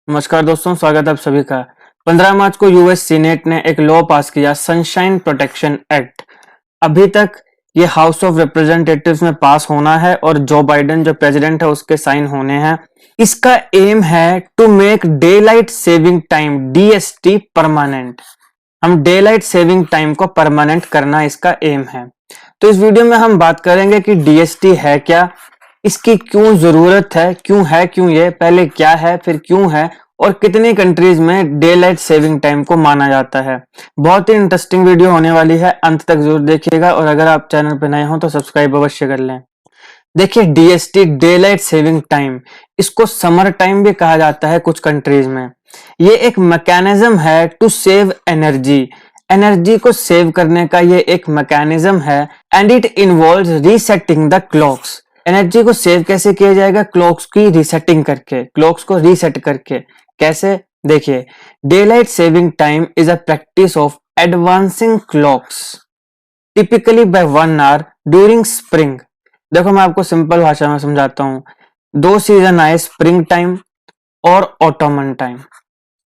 नमस्कार दोस्तों, स्वागत है आप सभी का। 15 मार्च को यूएस सीनेट ने एक लॉ पास किया, सनशाइन प्रोटेक्शन एक्ट। अभी तक ये हाउस ऑफ रिप्रेजेंटेटिव्स में पास होना है और जो बाइडेन जो प्रेसिडेंट है उसके साइन होने हैं। इसका एम है to make daylight saving time DST permanent. हम डे लाइट सेविंग टाइम को परमानेंट करना इसका एम है। तो इस वीडियो में हम बात करेंगे कि डीएसटी है क्या, इसकी क्यों जरूरत है, क्यों ये, पहले क्या है फिर क्यों है, और कितनी कंट्रीज में डे लाइट सेविंग टाइम को माना जाता है। बहुत ही इंटरेस्टिंग वीडियो होने वाली है, अंत तक जरूर देखिएगा और अगर आप चैनल पर नए हो तो सब्सक्राइब अवश्य कर लें। देखिए, DST daylight saving time, इसको समर टाइम भी कहा जाता है कुछ कंट्रीज में। ये एक मैकेनिज्म है टू सेव एनर्जी। एनर्जी को सेव करने का ये एक मैकेनिज्म है and it involves resetting the clocks. Energy को सेव कैसे किया जाएगा? क्लॉक्स की रीसेटिंग करके, क्लॉक्स को रीसेट करके। कैसे? देखिए, daylight saving time is a practice of advancing clocks typically by 1 hour during spring. देखो, मैं आपको सिंपल भाषा में समझाता हूँ। दो सीजन आए, स्प्रिंग टाइम और ऑटोमन टाइम।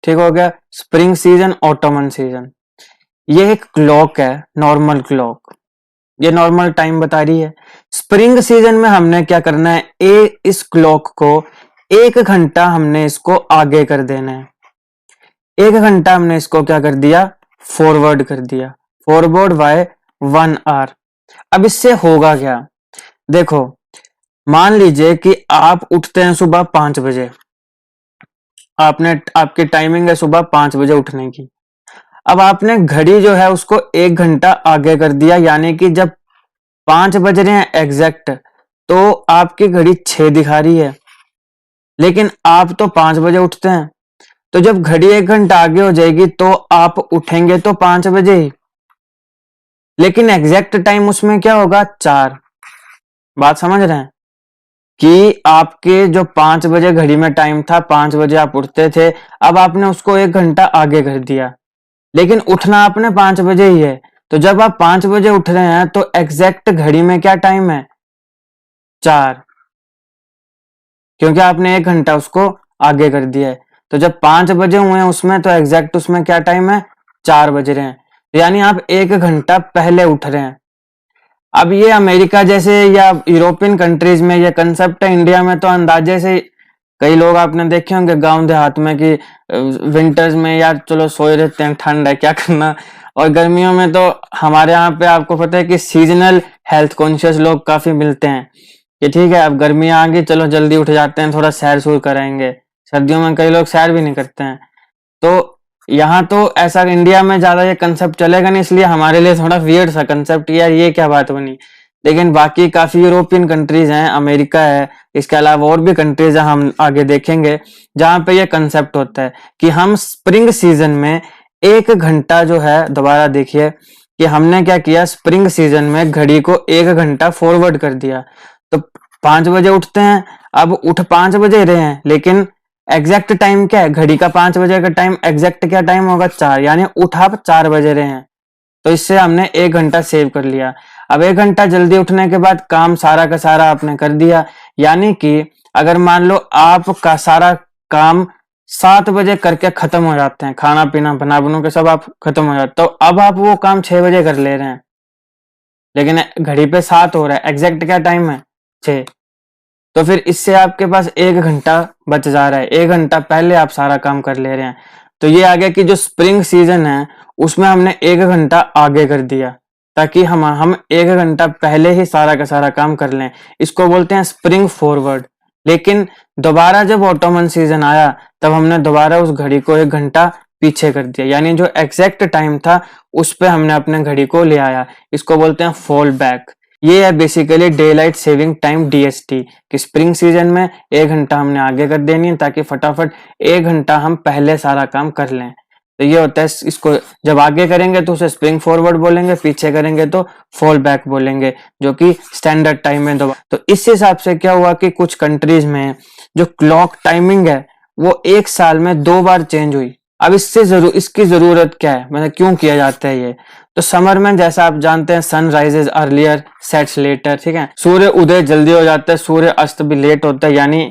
ठीक हो गया? Spring season, Ottoman season. ये एक क्लॉक है, नॉर्मल क्लॉक, ये नॉर्मल टाइम बता रही है। स्प्रिंग सीजन में हमने क्या करना है, इस क्लॉक को 1 घंटा हमने इसको आगे कर देना है। 1 घंटा हमने इसको क्या कर दिया, फॉरवर्ड कर दिया। Forward by 1 hour. अब इससे होगा क्या? देखो, मान लीजिए कि आप उठते हैं सुबह 5 बजे। आपकी टाइमिंग है सुबह 5 बजे उठने की। अब आपने घड़ी जो है उसको 1 घंटा आगे कर दिया, यानी कि जब 5 बज रहे हैं एग्जैक्ट, तो आपकी घड़ी 6 दिखा रही है, लेकिन आप तो 5 बजे उठते हैं। तो जब घड़ी 1 घंटा आगे हो जाएगी तो आप उठेंगे तो 5 बजे ही, लेकिन एग्जैक्ट टाइम उसमें क्या होगा, 4। बात समझ रहे हैं कि आपके जो 5 बजे घड़ी में टाइम था, 5 बजे आप उठते थे, अब आपने उसको 1 घंटा आगे कर दिया, लेकिन उठना आपने 5 बजे ही है। तो जब आप 5 बजे उठ रहे हैं तो एग्जैक्ट घड़ी में क्या टाइम है, 4, क्योंकि आपने 1 घंटा उसको आगे कर दिया है। तो जब 5 बजे हुए हैं उसमें, तो एग्जैक्ट उसमें क्या टाइम है, 4 बज रहे हैं, यानी आप 1 घंटा पहले उठ रहे हैं। अब ये अमेरिका जैसे या यूरोपियन कंट्रीज में ये कंसेप्ट है, इंडिया में तो अंदाजे से कई लोग आपने देखे होंगे गांव देहात में कि विंटर्स में यार चलो सोए रहते हैं, ठंड है क्या करना। और गर्मियों में तो हमारे यहाँ पे आपको पता है कि सीजनल हेल्थ कॉन्शियस लोग काफी मिलते हैं कि ठीक है अब गर्मियां आ गई, चलो जल्दी उठ जाते हैं, थोड़ा सैर सूर करेंगे। सर्दियों में कई लोग सैर भी नहीं करते हैं। तो यहाँ तो ऐसा इंडिया में ज्यादा ये कंसेप्ट चलेगा नहीं, इसलिए हमारे लिए थोड़ा वियर्ड सा कंसेप्ट, यार ये क्या बात बनी। लेकिन बाकी काफी यूरोपियन कंट्रीज हैं, अमेरिका है, इसके अलावा और भी कंट्रीज हैं, हम आगे देखेंगे, जहां पे ये कंसेप्ट होता है कि हम स्प्रिंग सीजन में 1 घंटा जो है, दोबारा देखिए कि हमने क्या किया, स्प्रिंग सीजन में घड़ी को 1 घंटा फॉरवर्ड कर दिया। तो 5 बजे उठते हैं, अब उठ 5 बजे रहे हैं, लेकिन एग्जैक्ट टाइम क्या है, घड़ी का 5 बजे का टाइम, एग्जैक्ट क्या टाइम होगा, 4, यानी उठ आप 4 बजे रहे हैं। तो इससे हमने 1 घंटा सेव कर लिया। अब 1 घंटा जल्दी उठने के बाद काम सारा का सारा आपने कर दिया, यानी कि अगर मान लो आपका सारा काम 7 बजे करके खत्म हो जाते हैं, खाना पीना बना बनू के सब आप खत्म हो जाते, तो अब आप वो काम 6 बजे कर ले रहे हैं, लेकिन घड़ी पे 7 हो रहा है, एग्जैक्ट क्या टाइम है, 6। तो फिर इससे आपके पास 1 घंटा बच जा रहा है, 1 घंटा पहले आप सारा काम कर ले रहे हैं। तो ये आ गया कि जो स्प्रिंग सीजन है उसमें हमने 1 घंटा आगे कर दिया, ताकि हम 1 घंटा पहले ही सारा का सारा काम कर लें। इसको बोलते हैं स्प्रिंग फॉरवर्ड। लेकिन दोबारा जब ऑटोमन सीजन आया, तब हमने दोबारा उस घड़ी को 1 घंटा पीछे कर दिया, यानी जो एग्जैक्ट टाइम था उस पे हमने अपने घड़ी को ले आया। इसको बोलते हैं फॉल बैक। ये है basically day light saving time DST, कि स्प्रिंग सीजन में 1 घंटा हमने आगे कर देनी है, ताकि फटाफट 1 घंटा हम पहले सारा काम कर लें। तो ये होता है, इसको जब आगे करेंगे तो उसे स्प्रिंग फॉरवर्ड बोलेंगे, पीछे करेंगे तो फॉल बैक बोलेंगे, जो कि स्टैंडर्ड टाइम है। तो इस हिसाब से क्या हुआ कि कुछ कंट्रीज में जो क्लॉक टाइमिंग है वो 1 साल में 2 बार चेंज हुई। अब इसकी जरूरत क्या है, मतलब क्यों किया जाता है ये? तो समर में जैसा आप जानते हैं, sun rises earlier sets later, ठीक है, सूर्य उदय जल्दी हो जाता है, सूर्य अस्त भी लेट होता है, यानी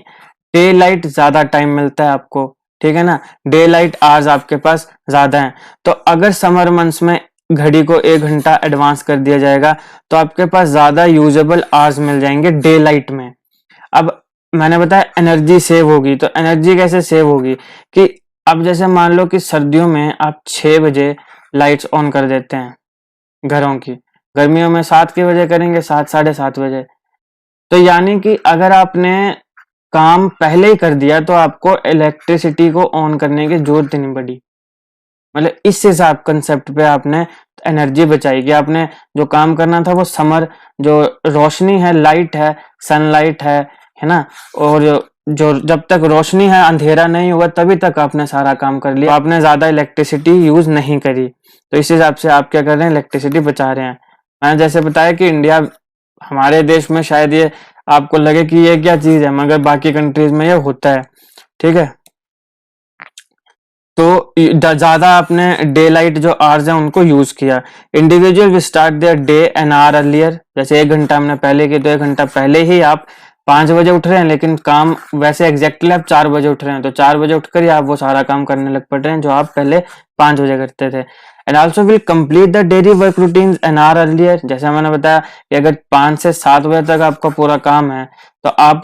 डे लाइट ज्यादा टाइम मिलता है आपको। ठीक है ना, डे लाइट आवर्स आपके पास ज्यादा हैं। तो अगर समर मंथ्स में घड़ी को 1 घंटा एडवांस कर दिया जाएगा तो आपके पास ज्यादा यूजेबल आवर्स मिल जाएंगे डे लाइट में। अब मैंने बताया एनर्जी सेव होगी, तो एनर्जी कैसे सेव होगी कि अब जैसे मान लो कि सर्दियों में आप 6 बजे लाइट्स ऑन कर देते हैं घरों की, गर्मियों में 7 के बजे करेंगे, 7 साढ़े 7 बजे। तो यानी कि अगर आपने काम पहले ही कर दिया तो आपको इलेक्ट्रिसिटी को ऑन करने की जरूरत ही नहीं पड़ी। मतलब इस हिसाब कंसेप्ट पे आपने एनर्जी बचाई कि आपने जो काम करना था वो समर जो रोशनी है, लाइट है, सनलाइट है ना, और जो जब तक रोशनी है अंधेरा नहीं होगा तभी तक आपने सारा काम कर लिया, आपने ज्यादा इलेक्ट्रिसिटी यूज नहीं करी। तो इस हिसाब से आप क्या कर रहे हैं, इलेक्ट्रिसिटी बचा रहे हैं। मैंने जैसे बताया कि इंडिया, हमारे देश में शायद ये आपको लगे कि ये क्या चीज है, मगर बाकी कंट्रीज में ये होता है, ठीक है। तो ज्यादा आपने डे लाइट जो आवर्स हैं उनको यूज किया। Individual will start their day an hour earlier, जैसे 1 घंटा हमने पहले किया तो 1 घंटा पहले ही आप 5 बजे उठ रहे हैं, लेकिन काम वैसे एग्जैक्टली आप 4 बजे उठ रहे हैं, तो 4 बजे उठकर ही आप वो सारा काम करने लग पड़ रहे हैं जो आप पहले 5 बजे करते थे। And also will complete the daily work routine an hour earlier, जैसे मैंने बताया कि अगर 5 से 7 बजे तक आपका पूरा काम है तो आप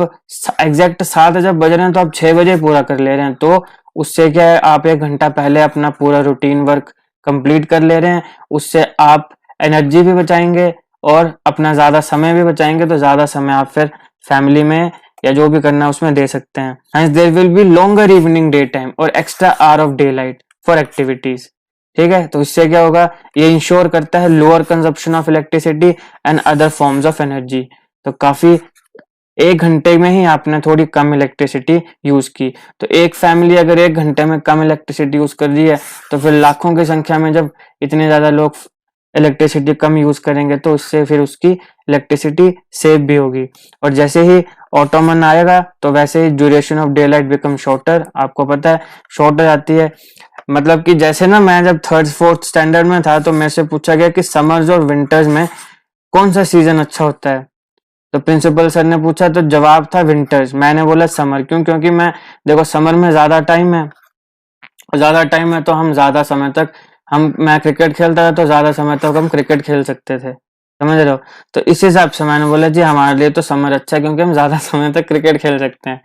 एग्जैक्ट 7 जब बज रहे हैं तो आप 6 बजे पूरा कर ले रहे हैं। तो उससे क्या है, आप 1 घंटा पहले अपना पूरा रूटीन वर्क कंप्लीट कर ले रहे हैं, उससे आप एनर्जी भी बचाएंगे और अपना ज्यादा समय भी बचाएंगे। तो ज्यादा समय आप फिर फैमिली में या जो भी करना है उसमें दे सकते हैं। Hence there will be longer evening day time और extra hour of daylight for activities, ठीक है। तो इससे क्या होगा, ये इंश्योर करता है lower consumption of electricity and other forms of energy. तो काफी 1 घंटे में ही आपने थोड़ी कम इलेक्ट्रिसिटी यूज की। तो एक फैमिली अगर 1 घंटे में कम इलेक्ट्रिसिटी यूज कर रही है तो फिर लाखों की संख्या में जब इतने ज्यादा लोग इलेक्ट्रिसिटी कम यूज करेंगे तो उससे फिर उसकी इलेक्ट्रिसिटी सेव भी होगी। और जैसे ही ऑटोमन आएगा तो वैसे ही duration of daylight become shorter, आपको पता है शॉर्ट हो जाती है। मतलब कि जैसे ना, मैं जब 3rd-4th स्टैंडर्ड में था तो मेरे से पूछा गया कि समर्स और विंटर्स में कौन सा सीजन अच्छा होता है, तो प्रिंसिपल सर ने पूछा तो जवाब था विंटर्स। मैंने बोला समर, क्यों, क्योंकि मैं देखो समर में ज्यादा टाइम है, ज्यादा टाइम है तो हम ज्यादा समय तक मैं क्रिकेट खेलता था तो ज्यादा समय तक हम क्रिकेट खेल सकते थे, समझ रहे हो। तो इस हिसाब से मैंने बोला जी हमारे लिए तो समर अच्छा है क्योंकि हम ज्यादा समय तक क्रिकेट खेल सकते हैं।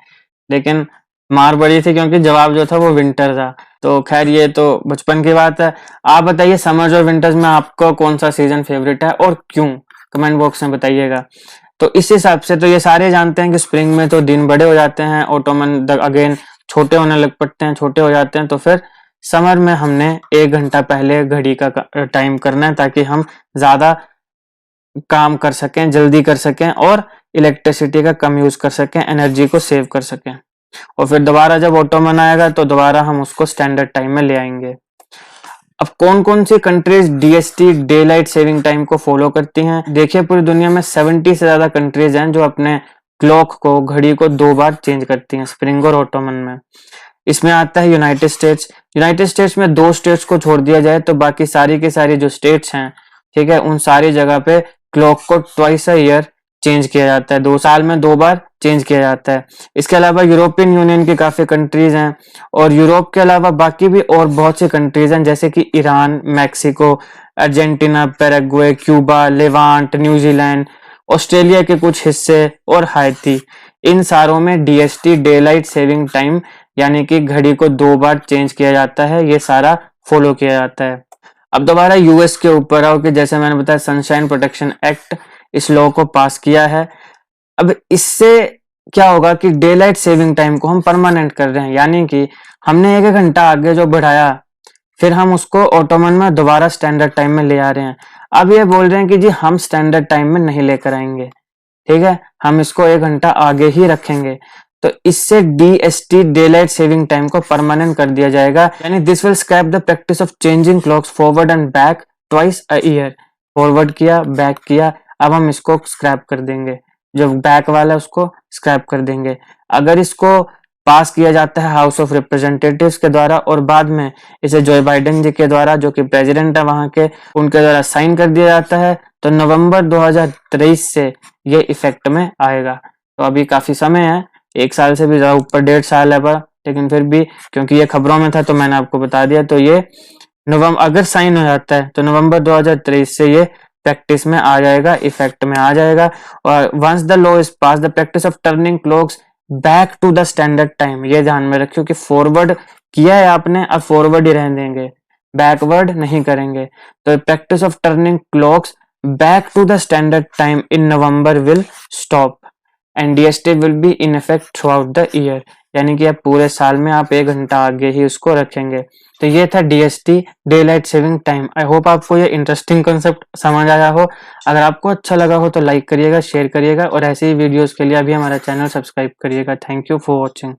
लेकिन मार पड़ी थी क्योंकि जवाब जो था वो विंटर था। तो खैर ये तो बचपन की बात है। आप बताइए समर और विंटर्स में आपको कौन सा सीजन फेवरेट है और क्यों, कमेंट बॉक्स में बताइएगा। तो इस हिसाब से तो ये सारे जानते हैं कि स्प्रिंग में तो दिन बड़े हो जाते हैं, ऑटोमन अगेन छोटे होने लग पड़ते हैं, छोटे हो जाते हैं। तो फिर समर में हमने 1 घंटा पहले घड़ी का टाइम करना है ताकि हम ज्यादा काम कर सकें, जल्दी कर सकें और इलेक्ट्रिसिटी का कम यूज कर सकें, एनर्जी को सेव कर सकें। और फिर दोबारा जब ऑटोमन आएगा तो दोबारा हम उसको स्टैंडर्ड टाइम में ले आएंगे। अब कौन कौन सी countries DST daylight saving time को फॉलो करती हैं, देखिए पूरी दुनिया में 70 से ज्यादा कंट्रीज हैं जो अपने क्लॉक को, घड़ी को 2 बार चेंज करती हैं, स्प्रिंग और ऑटोमन में। इसमें आता है यूनाइटेड स्टेट्स। यूनाइटेड स्टेट्स में 2 स्टेट्स को छोड़ दिया जाए तो बाकी सारी की सारी जो स्टेट्स हैं, ठीक है, उन सारी जगह पे क्लॉक को ट्वाइस अ ईयर चेंज किया जाता है, 2 साल में 2 बार चेंज किया जाता है। इसके अलावा यूरोपियन यूनियन की काफी कंट्रीज हैं और यूरोप के अलावा बाकी भी और बहुत सी कंट्रीज हैं जैसे कि Iran, Mexico, Argentina, Paraguay, Cuba, Levant, New Zealand, Australia के कुछ हिस्से और हाइती। इन सारों में DST daylight saving time यानी कि घड़ी को 2 बार चेंज किया जाता है, ये सारा फॉलो किया जाता है। अब दोबारा यूएस के ऊपर आओ कि जैसे मैंने बताया सनशाइन प्रोटेक्शन एक्ट, इस लॉ को पास किया है। अब इससे क्या होगा कि डे लाइट सेविंग टाइम को हम परमानेंट कर रहे हैं, यानी कि हमने 1 घंटा आगे जो बढ़ाया फिर हम उसको ऑटोमन में दोबारा स्टैंडर्ड टाइम में ले आ रहे हैं। अब ये बोल रहे हैं कि जी हम स्टैंडर्ड टाइम में नहीं लेकर आएंगे, ठीक है, हम इसको 1 घंटा आगे ही रखेंगे। तो इससे DST daylight saving time को परमानेंट कर दिया जाएगा, यानी this will scrap the practice of changing clocks forward and back twice a year. Forward किया, बैक किया, अब हम इसको स्क्रैप कर देंगे, जो बैक वाला है उसको स्क्रैप कर देंगे। अगर इसको पास किया जाता है हाउस ऑफ रिप्रेजेंटेटिव्स के द्वारा और बाद में इसे जो बाइडेन जी के द्वारा, जो कि प्रेसिडेंट है वहां के, उनके द्वारा साइन कर दिया जाता है, तो नवंबर 2023 से ये इफेक्ट में आएगा। तो अभी काफी समय है, 1 साल से भी ज्यादा ऊपर, 1.5 साल है पर, लेकिन फिर भी क्योंकि ये खबरों में था तो मैंने आपको बता दिया। तो ये नवंबर अगर साइन हो जाता है तो नवंबर 2023 से ये प्रैक्टिस में आ जाएगा, इफेक्ट में आ जाएगा। और once the law is pass the practice of turning clocks back to the standard time, ये ध्यान में रखियो कि फॉरवर्ड किया है आपने, अब फॉरवर्ड ही रहने देंगे, बैकवर्ड नहीं करेंगे। तो practice of turning clocks back to the standard time in November will stop and DST will be in effect throughout the year, यानी कि अब पूरे साल में आप 1 घंटा आगे ही उसको रखेंगे। तो ये था DST, daylight saving time. I hope आपको ये इंटरेस्टिंग कंसेप्ट समझ आया हो। अगर आपको अच्छा लगा हो तो लाइक करिएगा, शेयर करिएगा और ऐसे ही वीडियोस के लिए अभी हमारा चैनल सब्सक्राइब करिएगा। Thank you for watching.